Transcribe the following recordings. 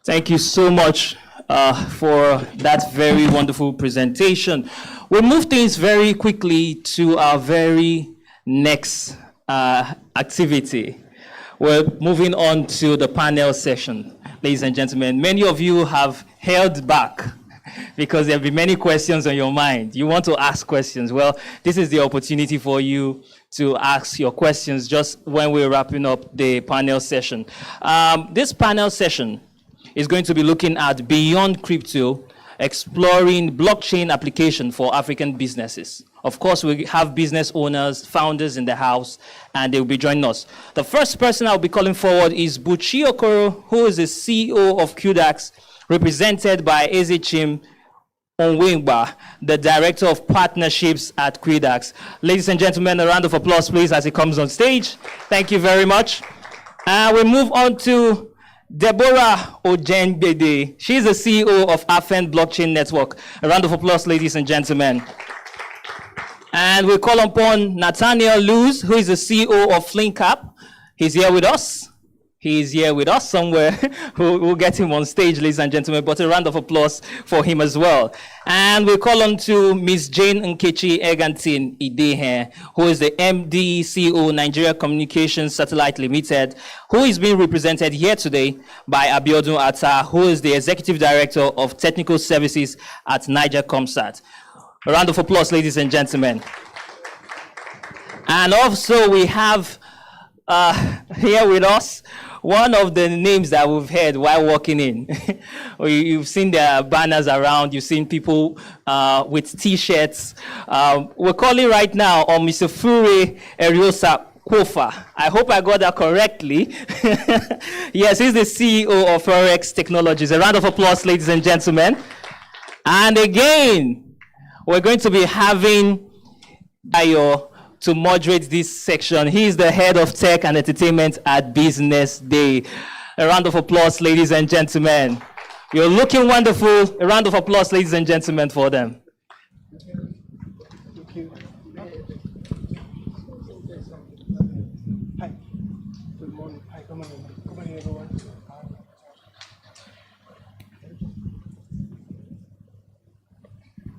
Thank you so much for that very wonderful presentation. We'll move things very quickly to our very next activity. We're moving on to the panel session. Ladies and gentlemen, many of you have held back because there have been many questions on your mind. You want to ask questions. Well, this is the opportunity for you to ask your questions just when we're wrapping up the panel session. This panel session is going to be looking at beyond crypto, exploring blockchain application for African businesses. Of course, we have business owners, founders in the house, and they will be joining us. The first person I'll be calling forward is Buchi Okoro, who is the CEO of QDAX, represented by Ezechim Onwengba, the Director of Partnerships at QDAX. Ladies and gentlemen, a round of applause, please, as he comes on stage. Thank you very much. We move on to Deborah Ojengbede. She's the CEO of Afen Blockchain Network. A round of applause, ladies and gentlemen. And we call upon Nathaniel Luz, who is the CEO of FlinkApp. He's here with us. He's here with us somewhere. We'll get him on stage, ladies and gentlemen, but a round of applause for him as well. And we call on to Ms. Jane Nkechi Egantin Idehe, who is the MD CEO Nigeria Communications Satellite Limited, who is being represented here today by Abiodun Atta, who is the Executive Director of Technical Services at Niger Comsat. A round of applause, ladies and gentlemen. And also we have here with us one of the names that we've heard while walking in. You've seen their banners around, you've seen people with t-shirts. We're calling right now on Mr. Fure Eriosa Kofa. I hope I got that correctly. Yes, he's the CEO of Forex Technologies. A round of applause, ladies and gentlemen. And again, we're going to be having Ayo to moderate this section. He is the head of tech and entertainment at BusinessDay. A round of applause, ladies and gentlemen. You're looking wonderful. A round of applause, ladies and gentlemen, for them. Thank you. Hi. Good morning. Hi, come on in. Come on in, everyone.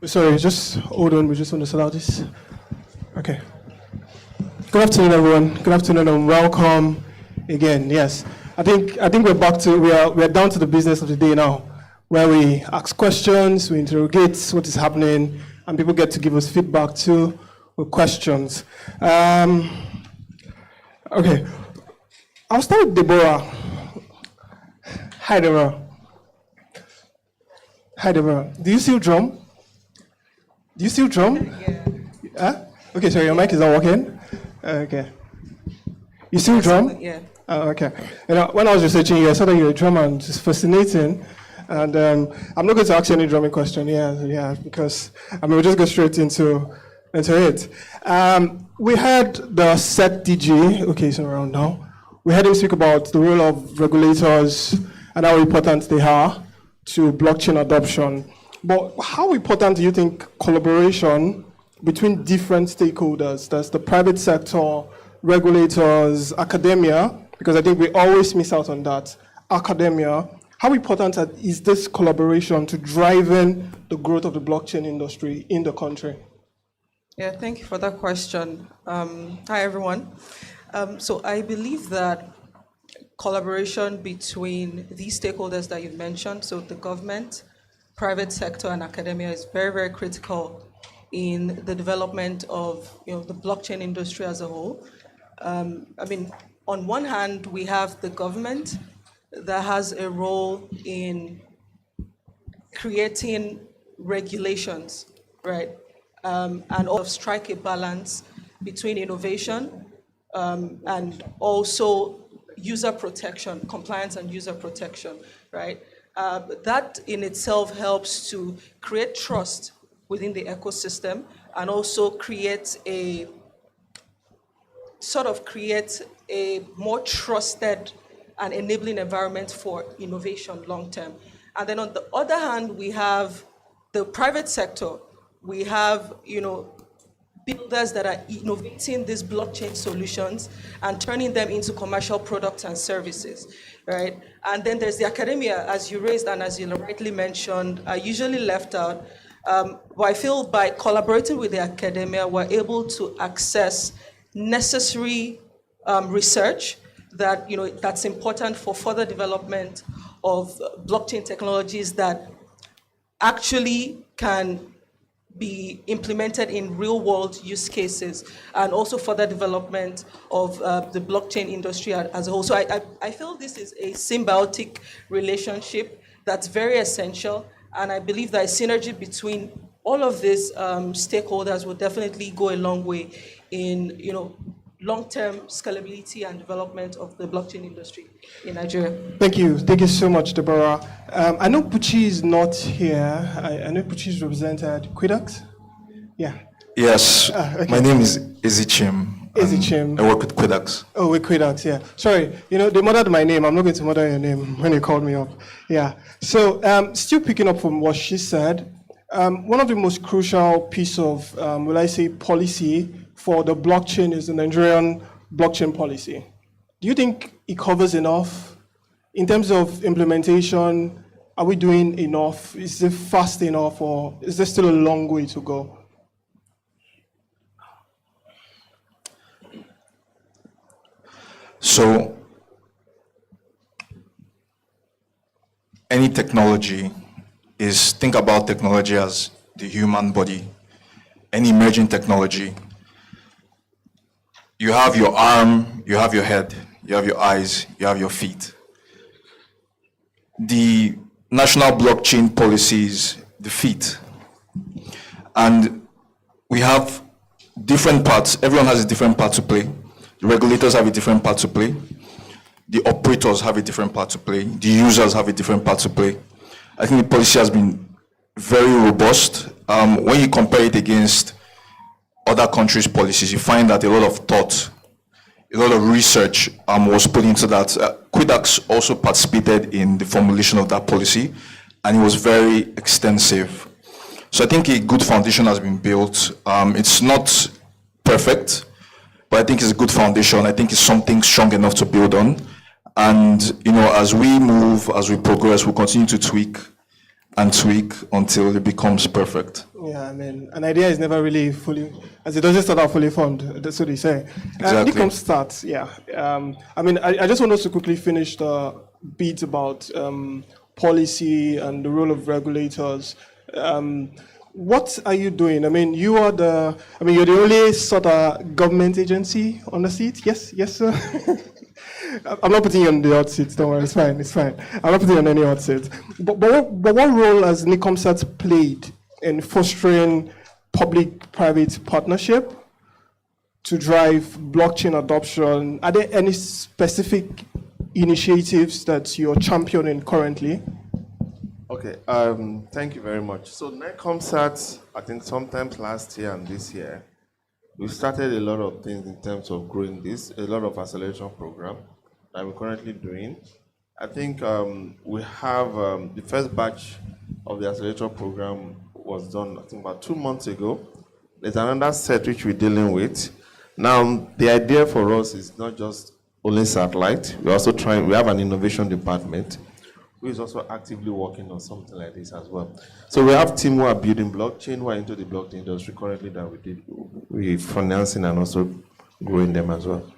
Sorry, just hold on. We just want to sort out this. Okay. Good afternoon, everyone. Good afternoon, and welcome again. Yes, I think we're back to we're down to the business of the day now, where we ask questions, we interrogate what is happening, and people get to give us feedback too with questions. Okay, I'll start with Deborah. Hi, Deborah. Hi, Deborah. Do you still drum? Do you still drum? Yeah. Huh? Okay, so your mic is not working. Okay. You still drum? Yeah. Oh, okay. You know, when I was researching you, I saw that you're a drummer, and it's fascinating. And I'm not going to ask you any drumming question, because we'll just go straight into it. We had the SEC DG, okay, so around now. We had him speak about the role of regulators and how important they are to blockchain adoption. But how important do you think collaboration between different stakeholders, that's the private sector, regulators, academia, because I think we always miss out on that, academia, how important is this collaboration to driving the growth of the blockchain industry in the country? Yeah, thank you for that question. Hi, everyone. So I believe that collaboration between these stakeholders that you've mentioned, so the government, private sector, and academia is very, very critical in the development of the blockchain industry as a whole. On one hand, we have the government that has a role in creating regulations, right? And also strike a balance between innovation and also user protection, compliance and user protection, right? That in itself helps to create trust within the ecosystem and also create a more trusted and enabling environment for innovation long term. And then on the other hand, we have the private sector. We have, builders that are innovating these blockchain solutions and turning them into commercial products and services, right? And then there's the academia, as you raised and as you rightly mentioned, are usually left out. But I feel by collaborating with the academia, we're able to access necessary research that that's important for further development of blockchain technologies that actually can be implemented in real-world use cases, and also further development of the blockchain industry as a whole. So I feel this is a symbiotic relationship that's very essential, and I believe that a synergy between all of these stakeholders will definitely go a long way in long-term scalability and development of the blockchain industry in Nigeria. Thank you. Thank you so much, Deborah. I know Puchi is not here. I know Puchi is represented Quidax. Yeah. Yes. Okay. My name is Ezichim. Ezichim. I work with Quidax. Oh, with Quidax, yeah. Sorry, they murdered my name. I'm not going to murder your name when you called me up. Yeah. So, still picking up from what she said, one of the most crucial piece of, will I say, policy for the blockchain is the Nigerian blockchain policy. Do you think it covers enough? In terms of implementation, are we doing enough? Is it fast enough, or is there still a long way to go? So, any technology think about technology as the human body. Any emerging technology, you have your arm, you have your head, you have your eyes, you have your feet. The national blockchain policies the feet. And we have different parts. Everyone has a different part to play. The regulators have a different part to play. The operators have a different part to play. The users have a different part to play. I think the policy has been very robust. When you compare it against other countries' policies, you find that a lot of thought, a lot of research was put into that. Quidax also participated in the formulation of that policy, and it was very extensive. So I think a good foundation has been built. It's not perfect, but I think it's a good foundation. I think it's something strong enough to build on. And as we move, as we progress, we'll continue to tweak and tweak until it becomes perfect. Yeah, I mean, an idea is never really fully, as it doesn't start out fully formed, that's what they say. Exactly. Nikom starts, yeah. I just want us to quickly finish the bit about policy and the role of regulators. What are you doing? I mean, you're the only sort of government agency on the seat. Yes, sir. I'm not putting you on the hot seat, don't worry, it's fine. I'm not putting you on any hot seat. But what role has NICOMSAT played in fostering public-private partnership to drive blockchain adoption? Are there any specific initiatives that you're championing currently? Okay, thank you very much. So NICOMSAT, I think sometimes last year and this year, we started a lot of things in terms of growing this, a lot of acceleration program that we're currently doing. I think we have the first batch of the accelerator program was done, I think, about 2 months ago. There's another set which we're dealing with. Now, the idea for us is not just only satellite. We have an innovation department who is also actively working on something like this as well. So we have team who are building blockchain, who are into the blockchain industry currently that we're financing and also growing them as well.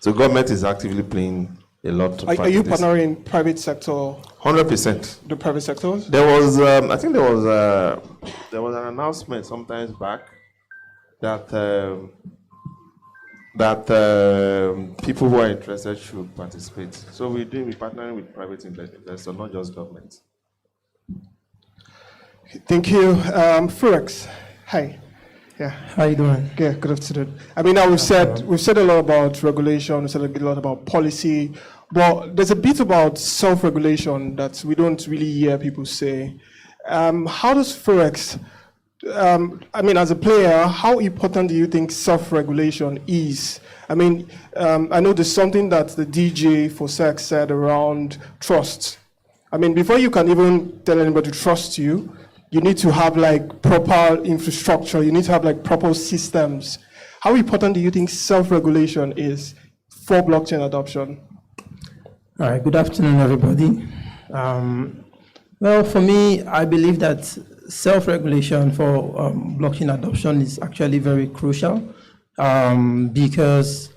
So government is actively playing a lot to Are you partnering private sector? 100%. The private sectors? There was, I think there was an announcement sometimes back that people who are interested should participate. So we're partnering with private investors, not just government. Thank you. Furex, hi. Yeah. How you doing? Yeah, good afternoon. I mean, now we've said a lot about regulation, we've said a lot about policy, but there's a bit about self-regulation that we don't really hear people say. How does Furex, as a player, how important do you think self-regulation is? I mean, I know there's something that the DJ for SEC said around trust. I mean, before you can even tell anybody to trust you, you need to have like proper infrastructure, you need to have like proper systems. How important do you think self-regulation is for blockchain adoption? All right, good afternoon, everybody. Well, for me, I believe that self-regulation for blockchain adoption is actually very crucial because,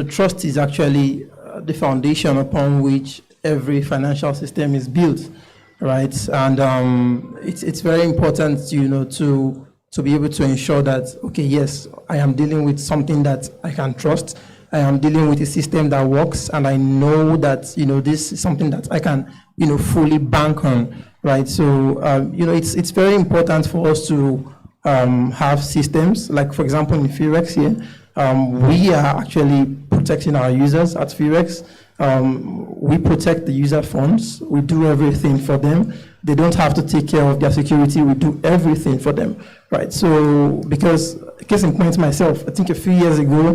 trust is actually the foundation upon which every financial system is built, right? And it's very important, to be able to ensure that, okay, yes, I am dealing with something that I can trust. I am dealing with a system that works, and I know that, this is something that I can, fully bank on, right? So, it's very important for us to have systems, like, for example, in Firex here, we are actually protecting our users at Firex. We protect the user funds. We do everything for them. They don't have to take care of their security. We do everything for them, right? So, because, case in point myself, I think a few years ago,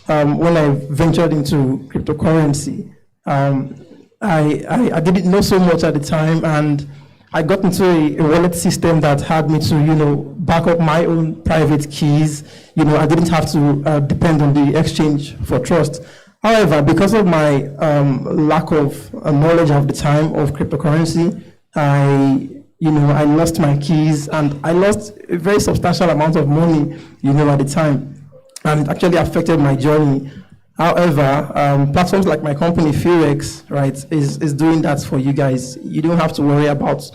when I ventured into cryptocurrency, I didn't know so much at the time, and I got into a wallet system that had me to, back up my own private keys. I didn't have to depend on the exchange for trust. However, because of my lack of knowledge of the time of cryptocurrency, I lost my keys, and I lost a very substantial amount of money, at the time, and it actually affected my journey. However, platforms like my company, Firex, right, is doing that for you guys. You don't have to worry about,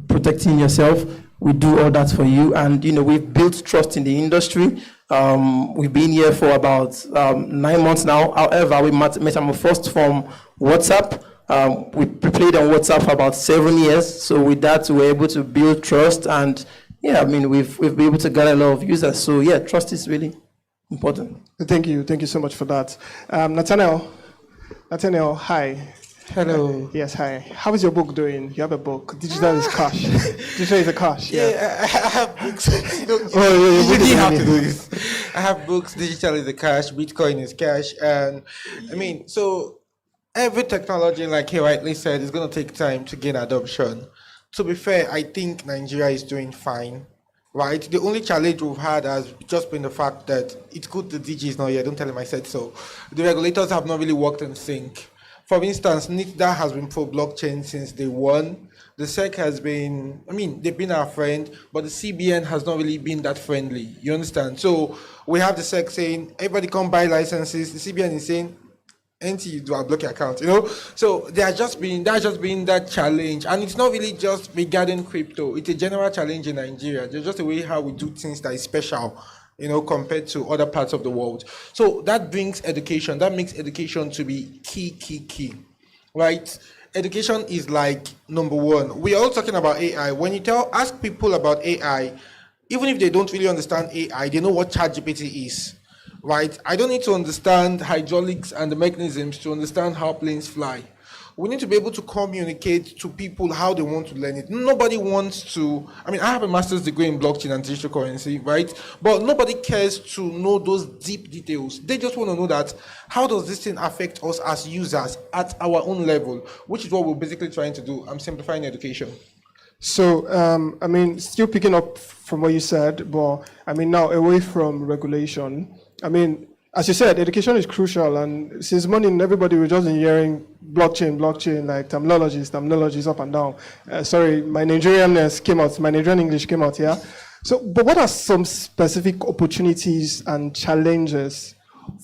protecting yourself. We do all that for you, and we've built trust in the industry. We've been here for about 9 months now. However, we metamorphosed from WhatsApp. We played on WhatsApp for about 7 years. So with that, we were able to build trust, and we've been able to gather a lot of users. So yeah, trust is really important. Thank you so much for that. Nathaniel, hi. Hello. Yes, hi. How is your book doing? You have a book. Digital is cash. Digital is a cash. Yeah, I have books. You really have to do this. I have books. Digital is the cash. Bitcoin is cash. And so every technology, like he rightly said, is going to take time to gain adoption. To be fair, I think Nigeria is doing fine, right? The only challenge we've had has just been the fact that it's good the DG is not here. Don't tell him I said so. The regulators have not really worked in sync. For instance, NITDA has been pro blockchain since day one. The SEC has been, they've been our friend, but the CBN has not really been that friendly. You understand? So we have the SEC saying, everybody come buy licenses. The CBN is saying, you do block your account, So there has just been that challenge. And it's not really just regarding crypto. It's a general challenge in Nigeria. There's just a way how we do things that is special, compared to other parts of the world. So that brings education. That makes education to be key, right? Education is like number one. We are all talking about AI. When you ask people about AI, even if they don't really understand AI, they know what ChatGPT is, right? I don't need to understand hydraulics and the mechanisms to understand how planes fly. We need to be able to communicate to people how they want to learn it. Nobody wants to, I have a master's degree in blockchain and digital currency, right? But nobody cares to know those deep details. They just want to know that, how does this thing affect us as users at our own level, which is what we're basically trying to do. I'm simplifying education. So, still picking up from what you said, but now away from regulation, as you said, education is crucial, and since morning, everybody was just hearing blockchain, like terminologies up and down. Sorry, my Nigerian English came out, yeah? So, but what are some specific opportunities and challenges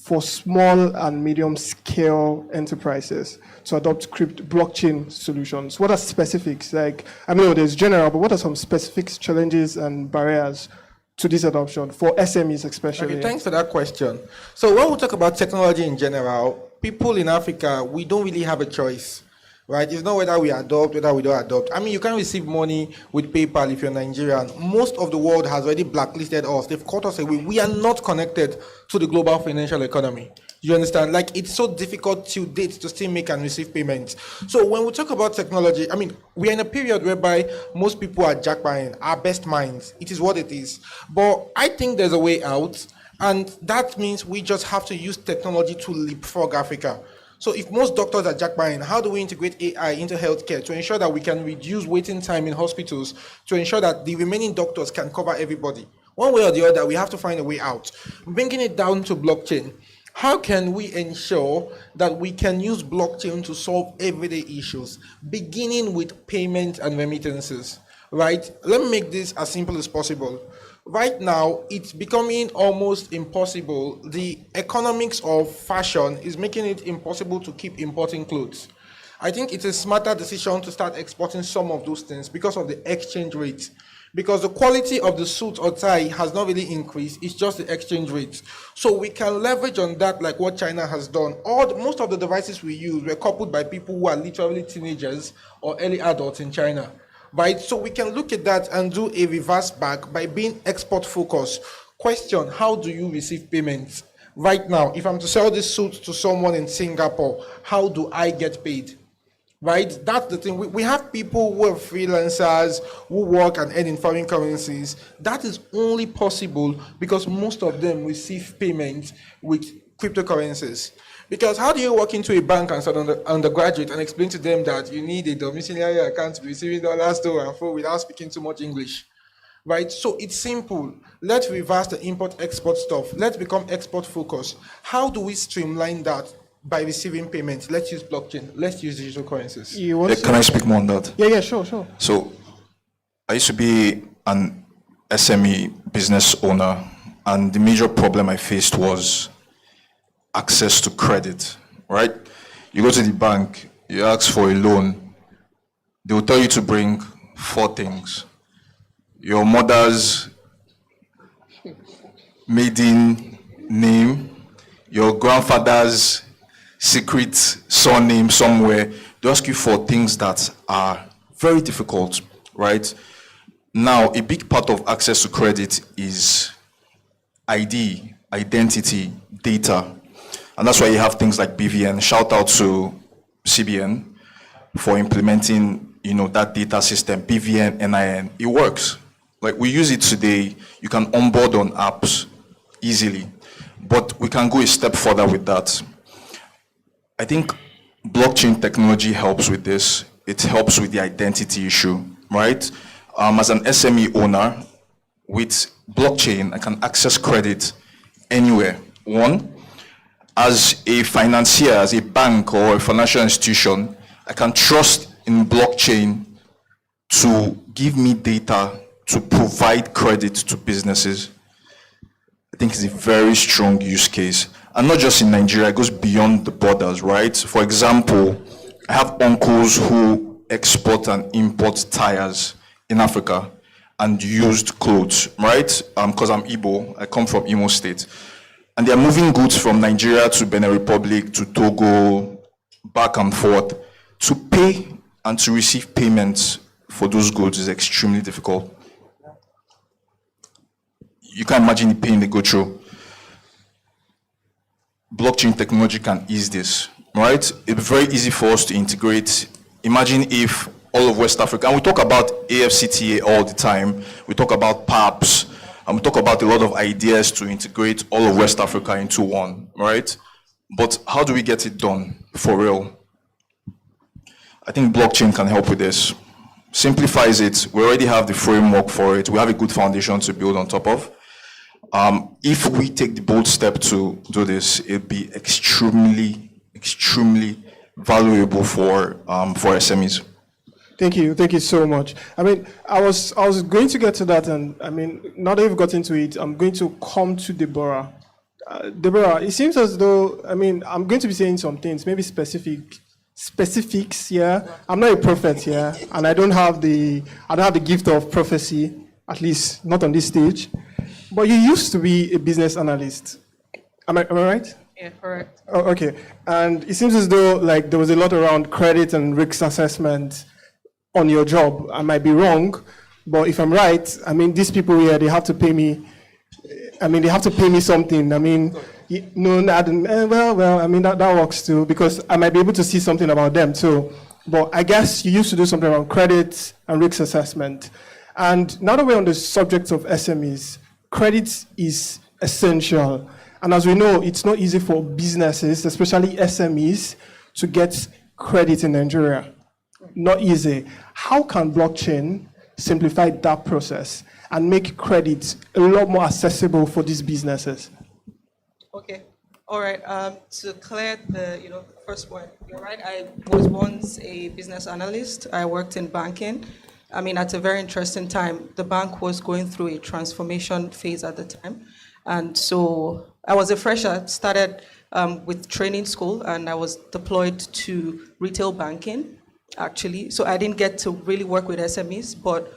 for small and medium scale enterprises to adopt blockchain solutions? What are specifics? Like, there's general, but what are some specific challenges and barriers to this adoption for SMEs especially? Okay, thanks for that question. So when we talk about technology in general, people in Africa, we don't really have a choice, right? It's not whether we adopt, whether we don't adopt. You can't receive money with PayPal if you're Nigerian. Most of the world has already blacklisted us. They've cut us away. We are not connected to the global financial economy. You understand? Like, it's so difficult to date to still make and receive payments. So when we talk about technology, we're in a period whereby most people are jackpotting, our best minds. It is what it is. But I think there's a way out, and that means we just have to use technology to leapfrog Africa. So if most doctors are jackbuying, how do we integrate AI into healthcare to ensure that we can reduce waiting time in hospitals, to ensure that the remaining doctors can cover everybody? One way or the other, we have to find a way out. Bringing it down to blockchain, how can we ensure that we can use blockchain to solve everyday issues, beginning with payment and remittances, right? Let me make this as simple as possible. Right now, it's becoming almost impossible. The economics of fashion is making it impossible to keep importing clothes. I think it's a smarter decision to start exporting some of those things because of the exchange rate. Because the quality of the suit or tie has not really increased, it's just the exchange rate. So we can leverage on that like what China has done. Most of the devices we use were coupled by people who are literally teenagers or early adults in China. Right, so we can look at that and do a reverse back by being export focused. Question, how do you receive payments? Right now, if I'm to sell this suit to someone in Singapore, how do I get paid? Right, that's the thing. We have people who are freelancers, who work and earn in foreign currencies. That is only possible because most of them receive payments with cryptocurrencies. Because how do you walk into a bank as an undergraduate and explain to them that you need a domiciliary account to be receiving dollars to and fro without speaking too much English? Right? So it's simple. Let's reverse the import-export stuff. Let's become export-focused. How do we streamline that? By receiving payments. Let's use blockchain. Let's use digital currencies. Can I speak more on that? Yeah, sure. So I used to be an SME business owner, and the major problem I faced was access to credit, right? You go to the bank, you ask for a loan, they will tell you to bring 4 things. Your mother's maiden name, your grandfather's secret surname somewhere. They ask you for things that are very difficult, right? Now, a big part of access to credit is ID, identity, data. And that's why you have things like BVN. Shout out to CBN for implementing, that data system, BVN, NIN. It works. Like, we use it today. You can onboard on apps easily. But we can go a step further with that. I think blockchain technology helps with this. It helps with the identity issue, right? As an SME owner, with blockchain, I can access credit anywhere. One, as a financier, as a bank or a financial institution, I can trust in blockchain to give me data to provide credit to businesses. I think it's a very strong use case. And not just in Nigeria, it goes beyond the borders, right? For example, I have uncles who export and import tires in Africa and used clothes, right? Because I'm Igbo, I come from Imo State. And they're moving goods from Nigeria to Benin Republic, to Togo, back and forth. To pay and to receive payments for those goods is extremely difficult. You can imagine the pain they go through. Blockchain technology can ease this, right? It's very easy for us to integrate. Imagine if all of West Africa, and we talk about AFCTA all the time, we talk about PAPs, and we talk about a lot of ideas to integrate all of West Africa into one, right? But how do we get it done for real? I think blockchain can help with this. Simplifies it. We already have the framework for it. We have a good foundation to build on top of. If we take the bold step to do this, it'd be extremely valuable for SMEs. Thank you so much. I mean, I was going to get to that, and I mean, now that you've got into it, I'm going to come to Deborah. Deborah, it seems as though, I mean, I'm going to be saying some things, maybe specifics, yeah. I'm not a prophet, yeah, and I don't have the gift of prophecy, at least not on this stage. But you used to be a business analyst. Am I right? Yeah, correct. Oh, okay. And it seems as though like there was a lot around credit and risk assessment on your job. I might be wrong, but if I'm right, I mean, these people here, they have to pay me. I mean, they have to pay me something. I mean, no, I don't, well, I mean, that works too, because I might be able to see something about them too. But I guess you used to do something around credit and risk assessment. And now that we're on the subject of SMEs, credit is essential. And as we know, it's not easy for businesses, especially SMEs, to get credit in Nigeria. Not easy. How can blockchain simplify that process and make credit a lot more accessible for these businesses? Okay. All right. To clear the first point, you're right. I was once a business analyst. I worked in banking. I mean, at a very interesting time. The bank was going through a transformation phase at the time, and so I was a fresher. Started with training school, and I was deployed to retail banking. Actually, so I didn't get to really work with SMEs, but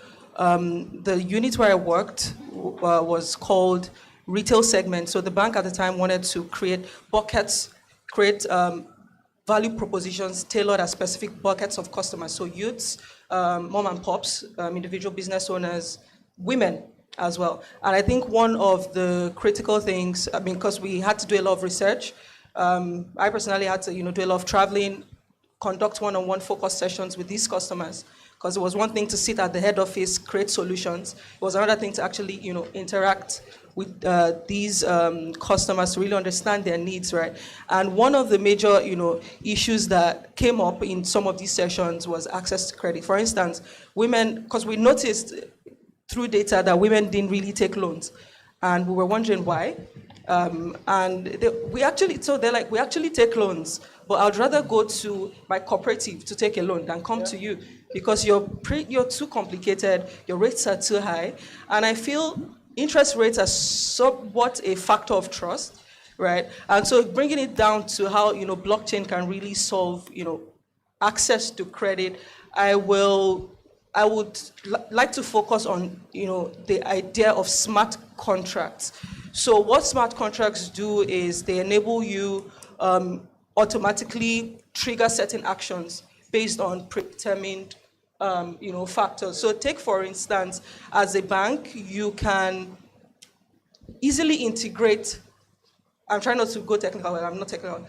the unit where I worked was called retail segment. So the bank at the time wanted to create buckets, value propositions tailored at specific buckets of customers. So youths, mom and pops, individual business owners, women as well. And I think one of the critical things, because we had to do a lot of research, I personally had to do a lot of traveling, conduct one-on-one focus sessions with these customers, because it was one thing to sit at the head office, create solutions. It was another thing to actually, interact with these customers to really understand their needs, right? And one of the major, issues that came up in some of these sessions was access to credit. For instance, women, because we noticed through data that women didn't really take loans, and we were wondering why. We actually take loans, but I'd rather go to my cooperative to take a loan than come to you, because you're too complicated, your rates are too high, and I feel interest rates are somewhat a factor of trust, right? And so bringing it down to how blockchain can really solve access to credit, I would like to focus on the idea of smart contracts. So what smart contracts do is they enable you automatically trigger certain actions based on predetermined factors. So take, for instance, as a bank, you can easily integrate, I'm trying not to go technical, I'm not technical.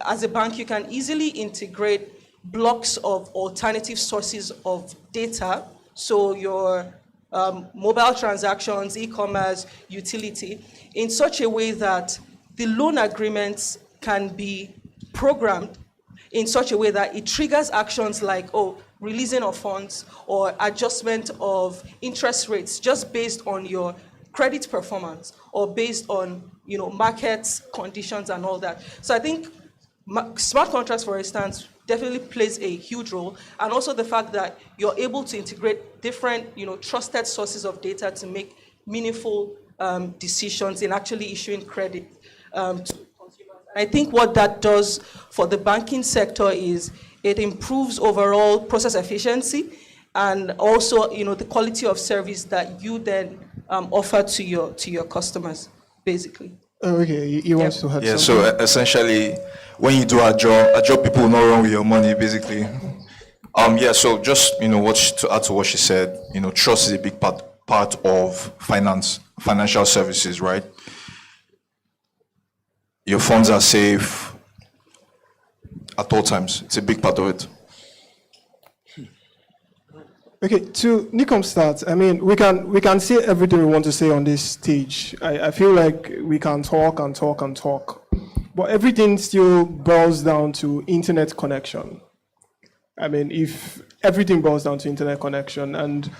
As a bank, you can easily integrate blocks of alternative sources of data. So your mobile transactions, e-commerce, utility, in such a way that the loan agreements can be programmed in such a way that it triggers actions like, releasing of funds or adjustment of interest rates just based on your credit performance or based on market conditions and all that. So I think smart contracts, for instance, definitely plays a huge role, and also the fact that you're able to integrate different trusted sources of data to make meaningful decisions in actually issuing credit to consumers. I think what that does for the banking sector is it improves overall process efficiency and also the quality of service that you then offer to your customers, basically. Okay, you want to have Yeah, something? so essentially, when you do a job people will not run with your money, basically. So just, what to add to what she said, trust is a big part of financial services, right? Your funds are safe at all times. It's a big part of it. Okay, to Nikom start, we can say everything we want to say on this stage. I feel like we can talk and talk and talk, but everything still boils down to internet connection. If everything boils down to internet connection, and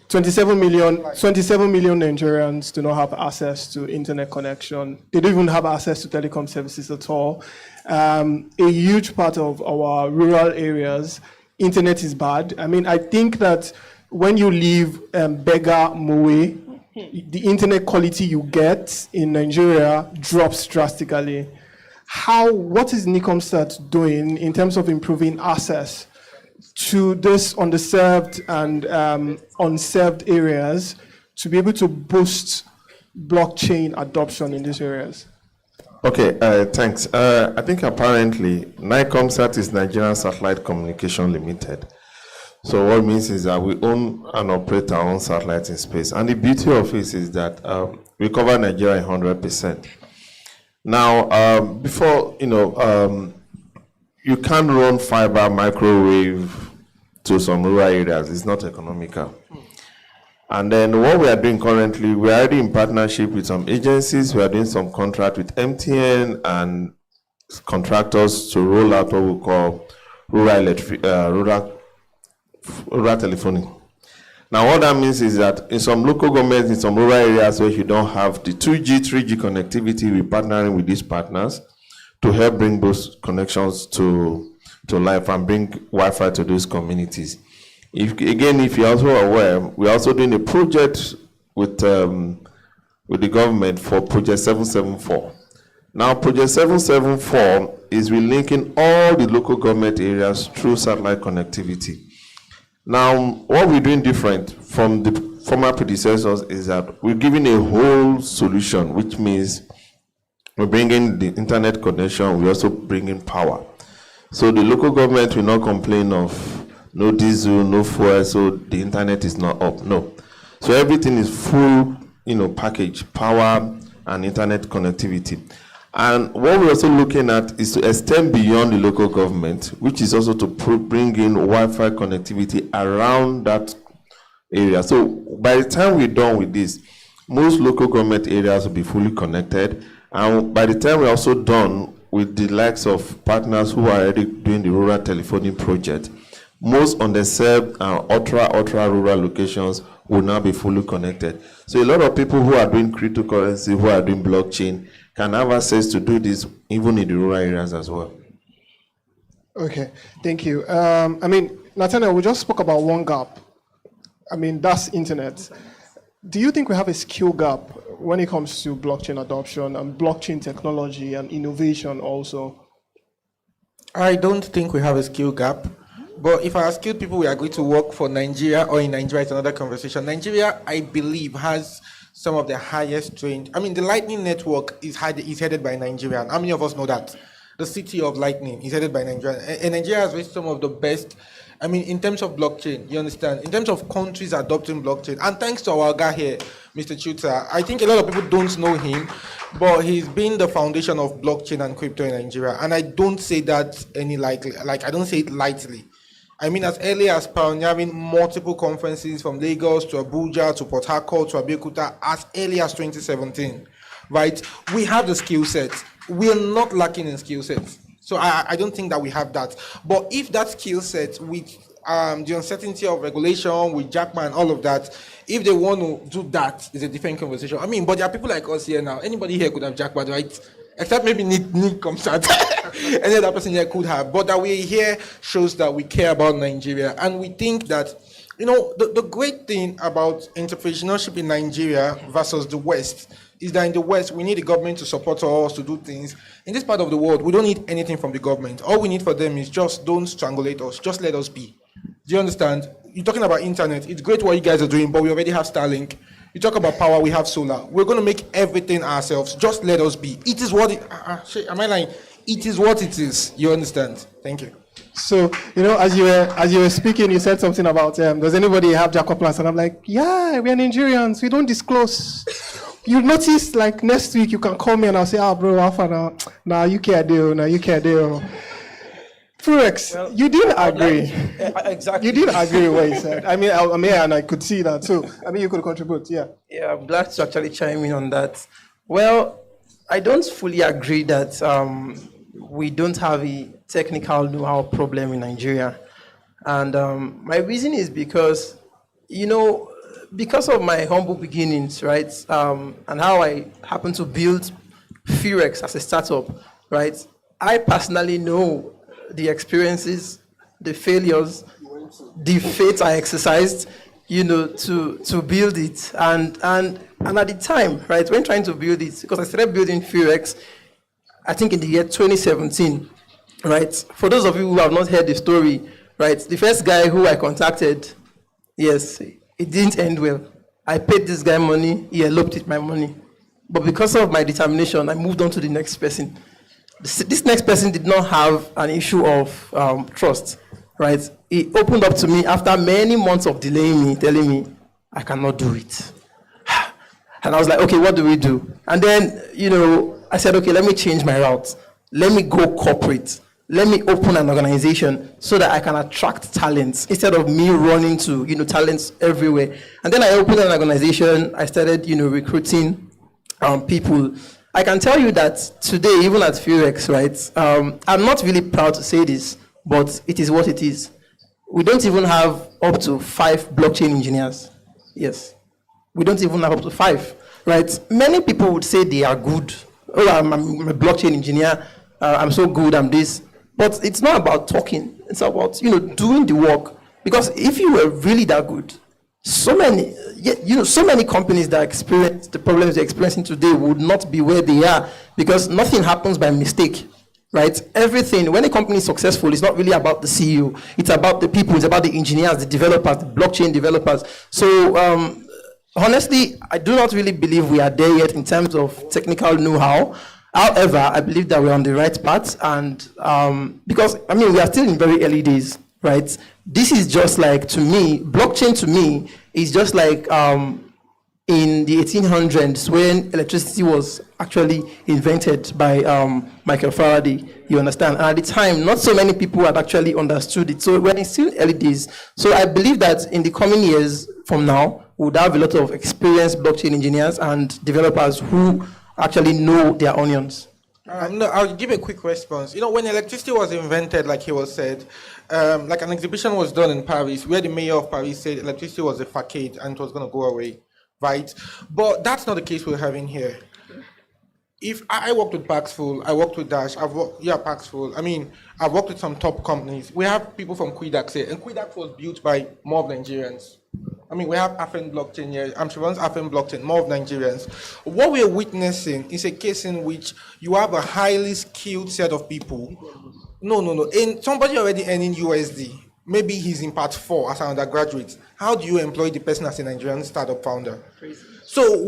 27 million Nigerians do not have access to internet connection. They don't even have access to telecom services at all. A huge part of our rural areas, internet is bad. I think that when you leave Bega, Moe, the internet quality you get in Nigeria drops drastically. What is Nicomstat doing in terms of improving access to this underserved and unserved areas to be able to boost blockchain adoption in these areas? Okay, thanks. I think apparently Nicomsat is Nigerian Satellite Communication Limited. So what it means is that we own and operate our own satellites in space. And the beauty of it is that we cover Nigeria 100%. Now, before, you can't run fiber microwave to some rural areas. It's not economical. And then what we are doing currently, we are already in partnership with some agencies. We are doing some contract with MTN and contractors to roll out what we call rural telephony. Now, what that means is that in some local governments, in some rural areas where you don't have the 2G, 3G connectivity, we're partnering with these partners to help bring those connections to life and bring Wi-Fi to those communities. If you're also aware, we're also doing a project with the government for Project 774. Now, Project 774 is relinking all the local government areas through satellite connectivity. Now, what we're doing different from the former predecessors is that we're giving a whole solution, which means we're bringing the internet connection, we're also bringing power. So the local government will not complain of no diesel, no fuel, so the internet is not up. No. So everything is full, package, power and internet connectivity. And what we're also looking at is to extend beyond the local government, which is also to bring in Wi-Fi connectivity around that area. So by the time we're done with this, most local government areas will be fully connected. And by the time we're also done with the likes of partners who are already doing the rural telephony project, most underserved and ultra rural locations will now be fully connected. So a lot of people who are doing cryptocurrency, who are doing blockchain, can have access to do this even in the rural areas as well. Okay, thank you. Nathaniel, we just spoke about one gap. That's internet. Do you think we have a skill gap when it comes to blockchain adoption and blockchain technology and innovation also? I don't think we have a skill gap. But if our skilled people were agreed to work for Nigeria or in Nigeria, it's another conversation. Nigeria, I believe, has some of the highest trained. The Lightning Network is headed by Nigerian. How many of us know that? The city of Lightning is headed by Nigerian. And Nigeria has reached some of the best, in terms of blockchain, you understand? In terms of countries adopting blockchain. And thanks to our guy here, Mr. Chuta, I think a lot of people don't know him, but he's been the foundation of blockchain and crypto in Nigeria. And I don't say that I don't say it lightly. As early as pioneering multiple conferences from Lagos to Abuja to Port Harcourt to Abeokuta as early as 2017, right? We have the skill set. We're not lacking in skill sets. So I don't think that we have that. But if that skill set with the uncertainty of regulation, with Jackman and all of that, if they want to do that, it's a different conversation. But there are people like us here now. Anybody here could have Jackman, right? Except maybe Nick comes out. Any other person here could have. But that we're here shows that we care about Nigeria. And we think that, the great thing about entrepreneurship in Nigeria versus the West is that in the West, we need the government to support us to do things. In this part of the world, we don't need anything from the government. All we need for them is just don't strangulate us. Just let us be. Do you understand? You're talking about internet. It's great what you guys are doing, but we already have Starlink. You talk about power, we have solar. We're going to make everything ourselves. Just let us be. It is what it... am I lying? It is what it is. You understand? Thank you. So, as you were speaking, you said something about, does anybody have Jacob plans? And I'm like, yeah, we are Nigerians. We don't disclose. You notice, next week, you can call me and I'll say, bro, Alpha, now you can't do. Furex, you didn't agree. Exactly. You didn't agree with what he said. I'm here and I could see that too. You could contribute, yeah. Yeah, I'm glad to actually chime in on that. Well, I don't fully agree that we don't have a technical know-how problem in Nigeria. And my reason is because, because of my humble beginnings, right, and how I happened to build Furex as a startup, right, I personally know the experiences, the failures, the faith I exercised, to build it. And at the time, right, when trying to build it, because I started building Furex, I think in the year 2017, right? For those of you who have not heard the story, right, the first guy who I contacted, yes, it didn't end well. I paid this guy money, he eloped with my money. But because of my determination, I moved on to the next person. This next person did not have an issue of trust, right? He opened up to me after many months of delaying me, telling me, I cannot do it. And I was like, okay, what do we do? And then, I said, okay, let me change my route. Let me go corporate. let me open an organization so that I can attract talents instead of me running to, talents everywhere. And then I opened an organization. I started, recruiting people. I can tell you that today, even at Furex, right, I'm not really proud to say this, but it is what it is. We don't even have up to 5 blockchain engineers. Yes. We don't even have up to 5, right? Many people would say they are good. Oh, I'm a blockchain engineer. I'm so good, I'm this. But it's not about talking. It's about, doing the work. Because if you were really that good, so many companies that experience the problems they're experiencing today would not be where they are, because nothing happens by mistake, right? Everything, when a company is successful, it's not really about the CEO. It's about the people. It's about the engineers, the developers, the blockchain developers. So honestly, I do not really believe we are there yet in terms of technical know-how. However, I believe that we're on the right path, and because, we are still in very early days, right? This is just like, to me, blockchain to me is just like in the 1800s when electricity was actually invented by Michael Faraday, you understand? And at the time, not so many people had actually understood it. So we're still early days. So I believe that in the coming years from now, we would have a lot of experienced blockchain engineers and developers who actually know their onions. No, I'll give a quick response. When electricity was invented, like he was said, like an exhibition was done in Paris where the mayor of Paris said electricity was a facade and it was going to go away, right? But that's not the case we're having here. If I worked with Paxful, I worked with Dash, Paxful. I've worked with some top companies. We have people from Quidax here, and Quidax was built by more of Nigerians. We have Afen blockchain here. I'm sure once Afen blockchain, more of Nigerians. What we are witnessing is a case in which you have a highly skilled set of people. No. And somebody already earning USD. Maybe he's in part 4 as an undergraduate. How do you employ the person as a Nigerian startup founder? Crazy. So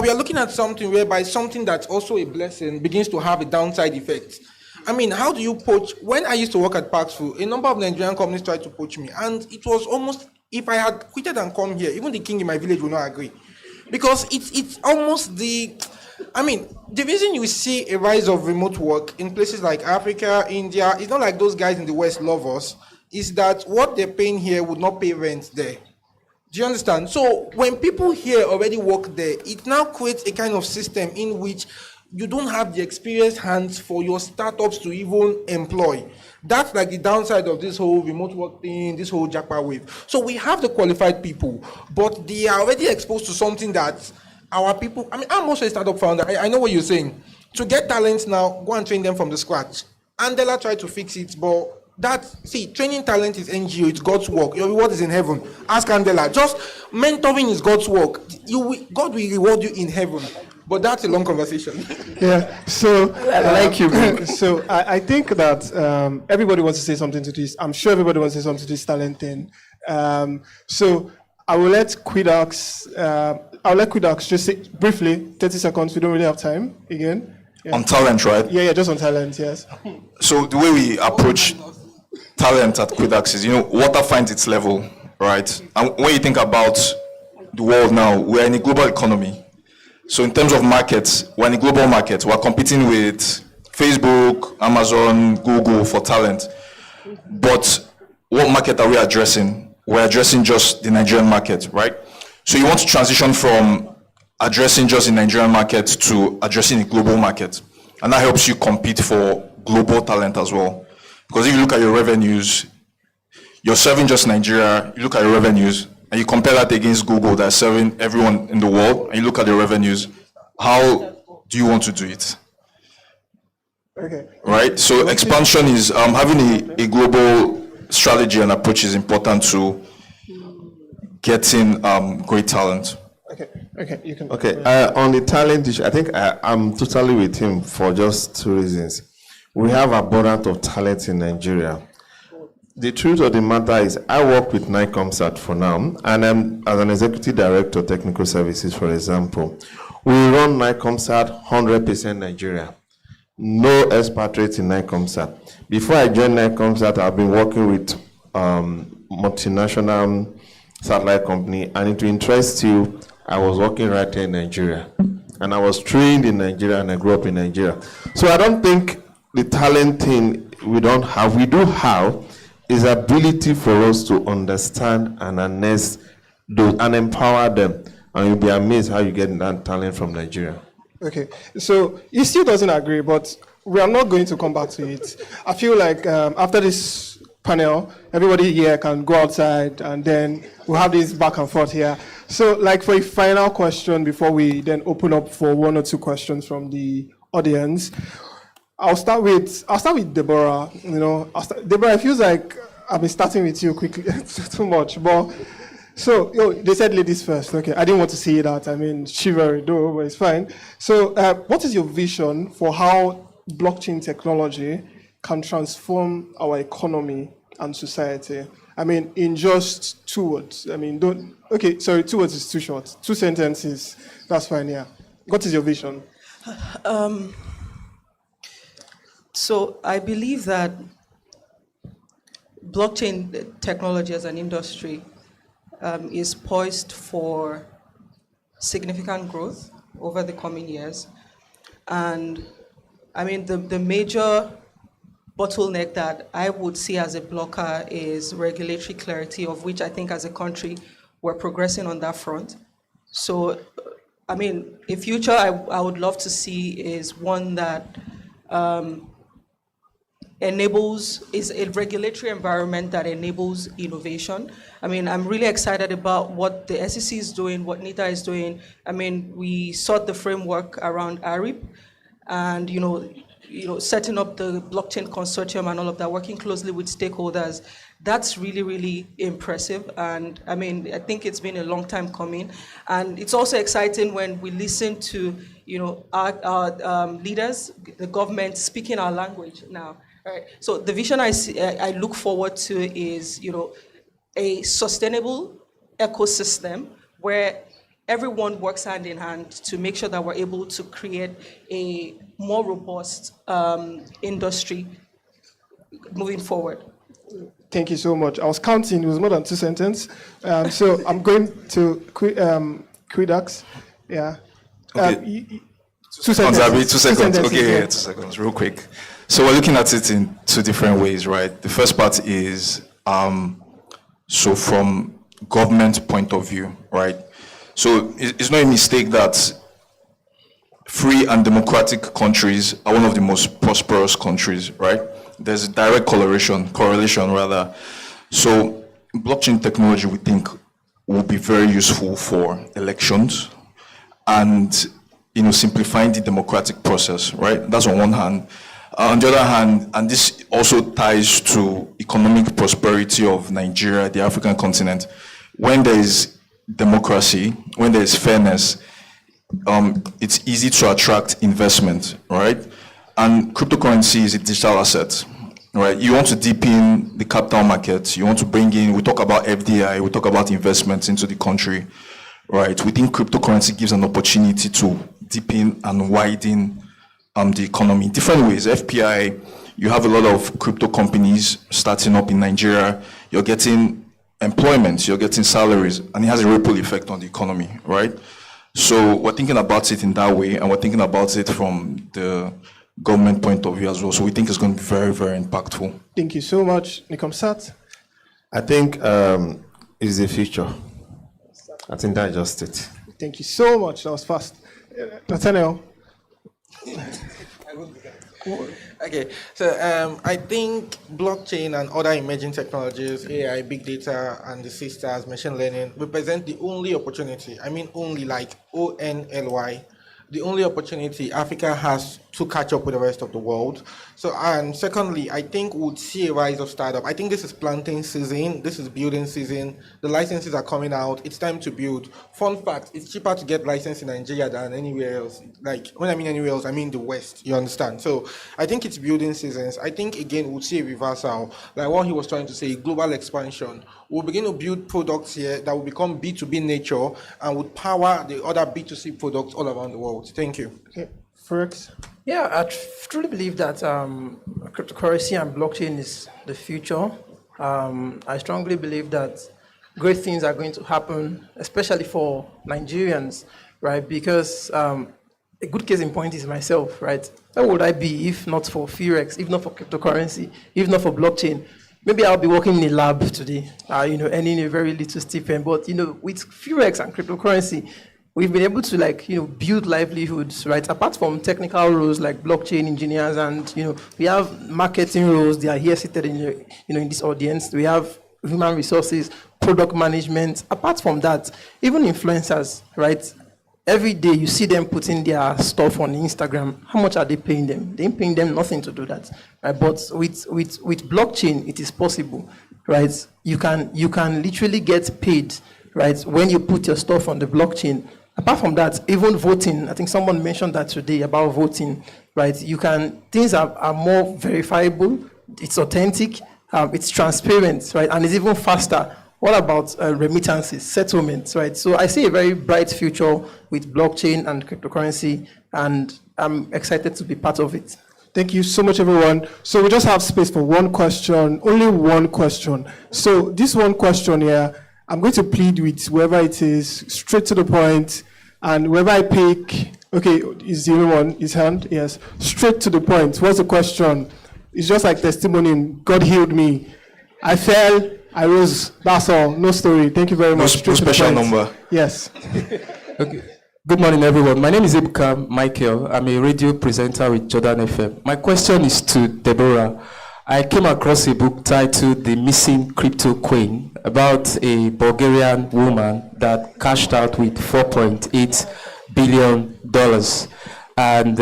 we are looking at something whereby something that's also a blessing begins to have a downside effect. How do you poach? When I used to work at Paxful, a number of Nigerian companies tried to poach me, and it was almost, if I had quitted and come here, even the king in my village would not agree. Because it's almost the reason you see a rise of remote work in places like Africa, India, it's not like those guys in the West love us, is that what they're paying here would not pay rent there. Do you understand? So when people here already work there, it now creates a kind of system in which you don't have the experienced hands for your startups to even employ. That's like the downside of this whole remote work thing, this whole Jackpot wave. So we have the qualified people, but they are already exposed to something that our people, I'm also a startup founder. I know what you're saying. To get talents now, go and train them from the scratch. Andela tried to fix it, but training talent is NGO, it's God's work. Your reward is in heaven. Ask Andela. Just mentoring is God's work. God will reward you in heaven. But that's a long conversation. Yeah, so I like you. So I think that everybody wants to say something to this. I'm sure everybody wants to say something to this talent thing. So I will let Quidax just say briefly, 30 seconds. We don't really have time again. Yeah. On talent, right? Yeah, just on talent, yes. So the way we approach talent at Quidax is, water finds its level, right? And when you think about the world now, we're in a global economy. So in terms of markets, we're in a global market. We're competing with Facebook, Amazon, Google for talent. But what market are we addressing? We're addressing just the Nigerian market, right? So you want to transition from addressing just the Nigerian market to addressing the global market. And that helps you compete for global talent as well. Because if you look at your revenues, you're serving just Nigeria, you look at your revenues, and you compare that against Google that's serving everyone in the world, and you look at the revenues, how do you want to do it? Okay. Right? So expansion is having a global strategy and approach is important to getting great talent. Okay, you can. Okay, on the talent issue, I think I'm totally with him for just 2 reasons. We have abundance of talent in Nigeria. The truth of the matter is, I work with NICOMSAT for now, and I'm as an executive director of technical services, for example. We run NICOMSAT 100% Nigeria. No expatriates in NICOMSAT. Before I joined NICOMSAT, I've been working with multinational satellite company, and it will interest you, I was working right here in Nigeria. And I was trained in Nigeria, and I grew up in Nigeria. So I don't think the talent thing we don't have, we do have, is ability for us to understand and harness those and empower them. And you'll be amazed how you get that talent from Nigeria. Okay, so he still doesn't agree, but we are not going to come back to it. I feel like after this panel, everybody here can go outside and then we'll have this back and forth here. So like for a final question before we then open up for one or two questions from the audience, I'll start with Deborah. Deborah, it feels like I've been starting with you quickly too much, but so they said ladies first. Okay, I didn't want to say that. I mean, chivalry, though, but it's fine. So, what is your vision for how blockchain technology can transform our economy and society? I mean, in just 2 words. I mean, 2 words is too short. 2 sentences, that's fine. Yeah. What is your vision? So I believe that blockchain technology as an industry is poised for significant growth over the coming years. And I mean, the major bottleneck that I would see as a blocker is regulatory clarity, of which I think as a country, we're progressing on that front. So, I mean, a future I would love to see is one that is a regulatory environment that enables innovation. I mean, I'm really excited about what the SEC is doing, what NITA is doing. I mean, we sought the framework around ARIP and, setting up the blockchain consortium and all of that, working closely with stakeholders. That's really, really impressive. And I mean, I think it's been a long time coming. And it's also exciting when we listen to, our leaders, the government speaking our language now. Right. So the vision I look forward to is, a sustainable ecosystem where everyone works hand in hand to make sure that we're able to create a more robust industry moving forward. Thank you so much. I was counting; it was more than 2 sentences. So I'm going to Quidax. Yeah. Okay. 2 sentences. 2 seconds. Okay, yeah. 2 seconds, real quick. So we're looking at it in 2 different ways, right? The first part is, so from government point of view, right? So it's not a mistake that free and democratic countries are one of the most prosperous countries, right? There's a direct correlation. So blockchain technology, we think, will be very useful for elections and, simplifying the democratic process, right? That's on one hand. On the other hand, and this also ties to economic prosperity of Nigeria, the African continent, when there is democracy, when there is fairness, it's easy to attract investment, right? And cryptocurrency is a digital asset, right? You want to deepen the capital markets, you want to bring in, we talk about FDI, we talk about investments into the country, right? We think cryptocurrency gives an opportunity to deepen and widen the economy in different ways. FPI, you have a lot of crypto companies starting up in Nigeria. You're getting employment, you're getting salaries, and it has a ripple effect on the economy, right? So we're thinking about it in that way, and we're thinking about it from the government point of view as well. So we think it's going to be very, very impactful. Thank you so much, Nikomsat. I think it's the future. I think that's just it. Thank you so much. That was fast. Nathaniel. Okay, so I think blockchain and other emerging technologies, AI, big data, and the sisters, machine learning, represent the only opportunity, only like ONLY, the only opportunity Africa has to catch up with the rest of the world. So, and secondly, I think we'll see a rise of startup. I think this is planting season, this is building season. The licenses are coming out, it's time to build. Fun fact, it's cheaper to get licensed in Nigeria than anywhere else. Like, when I mean anywhere else, I mean the West, you understand? So, I think it's building seasons. I think, again, we'll see a reversal. Like what he was trying to say, global expansion. We'll begin to build products here that will become B2B nature and would power the other B2C products all around the world. Thank you. Okay, Forex. Yeah, I truly believe that cryptocurrency and blockchain is the future. I strongly believe that great things are going to happen, especially for Nigerians, right? Because a good case in point is myself, right? Where would I be if not for Furex, if not for cryptocurrency, if not for blockchain? Maybe I'll be working in a lab today, earning a very little stipend. But, with Furex and cryptocurrency, we've been able to build livelihoods, right? Apart from technical roles like blockchain engineers and, we have marketing roles. They are here seated in this audience. We have human resources, product management. Apart from that, even influencers, right? Every day you see them putting their stuff on Instagram. How much are they paying them? They ain't paying them nothing to do that, right? But with blockchain, it is possible, right? You can literally get paid, right, when you put your stuff on the blockchain. Apart from that, even voting, I think someone mentioned that today about voting, right? Things are more verifiable, it's authentic, it's transparent, right? And it's even faster. What about remittances, settlements, right? So I see a very bright future with blockchain and cryptocurrency, and I'm excited to be part of it. Thank you so much, everyone. So we just have space for one question, only one question. So this one question here, I'm going to plead with whoever it is, straight to the point, and whoever I pick, okay, is the only one, his hand, yes, straight to the point. What's the question? It's just like testimony, God healed me. I fell, I rose, that's all, no story. Thank you very much. No special number. Yes. Okay. Good morning, everyone. My name is Ebuka Michael. I'm a radio presenter with Jordan FM. My question is to Deborah. I came across a book titled The Missing Crypto Queen about a Bulgarian woman that cashed out with $4.8 billion. And,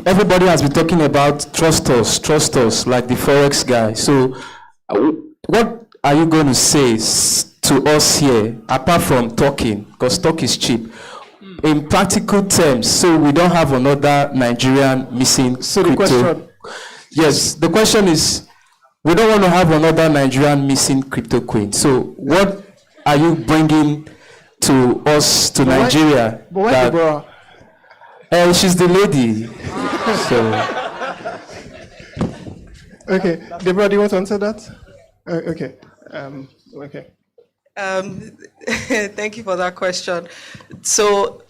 everybody has been talking about trust us, like the Forex guy. So what are you going to say to us here, apart from talking, because talk is cheap, in practical terms, so we don't have another Nigerian missing crypto? Yes, the question is, we don't want to have another Nigerian missing crypto queen. So what are you bringing to us, to Nigeria? But why Deborah? She's the lady. So. Okay, Deborah, do you want to answer that? Okay. Okay. Thank you for that question. So,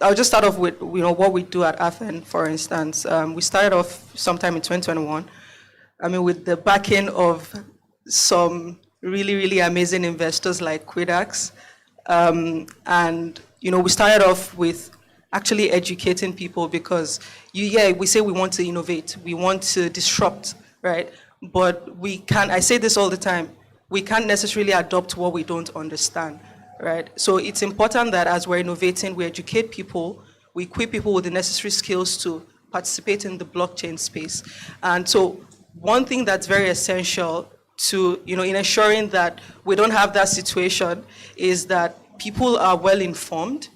I'll just start off with what we do at AFN, for instance. We started off sometime in 2021. With the backing of some really, really amazing investors like Quidax. And we started off with actually educating people because we say we want to innovate, we want to disrupt, right? But I say this all the time, we can't necessarily adopt what we don't understand, right? So it's important that as we're innovating, we educate people, we equip people with the necessary skills to participate in the blockchain space. And so one thing that's very essential to, in ensuring that we don't have that situation is that people are well informed.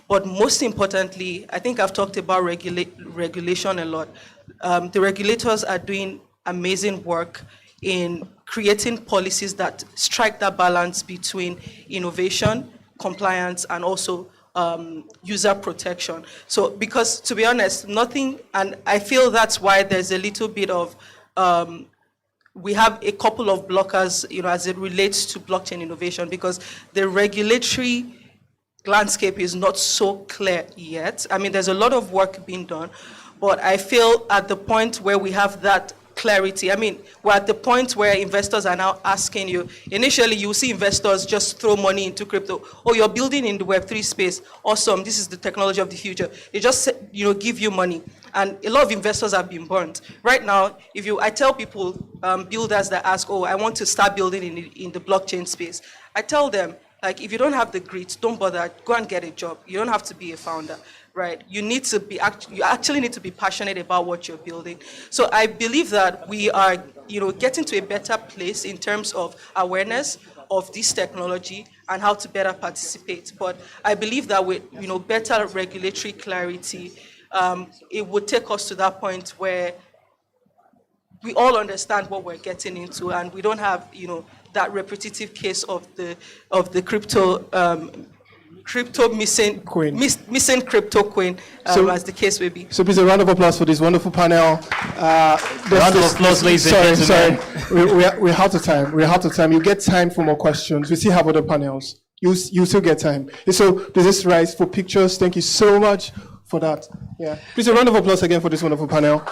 But most importantly, I think I've talked about regulation a lot. The regulators are doing amazing work in creating policies that strike that balance between innovation, compliance, and also user protection. So, because to be honest, and I feel that's why there's a little bit of, we have a couple of blockers, as it relates to blockchain innovation, because the regulatory landscape is not so clear yet. There's a lot of work being done, but I feel at the point where we have that clarity, we're at the point where investors are now asking you, initially you see investors just throw money into crypto. Oh, you're building in the Web3 space. Awesome, this is the technology of the future. They just, give you money. And a lot of investors have been burnt. Right now, I tell people, builders that ask, I want to start building in the blockchain space. I tell them, if you don't have the grit, don't bother, go and get a job. You don't have to be a founder, right? You actually need to be passionate about what you're building. So I believe that we are, getting to a better place in terms of awareness of this technology and how to better participate. But I believe that with, better regulatory clarity, it would take us to that point where we all understand what we're getting into, and we don't have, that repetitive case of the crypto missing queen, missing crypto queen, as the case may be. So please, a round of applause for this wonderful panel. Round of applause, ladies and gentlemen. Sorry, we're out of time. You get time for more questions. We still have other panels. you still get time. And so this is right for pictures. Thank you so much for that. Yeah. Please a round of applause again for this wonderful panel.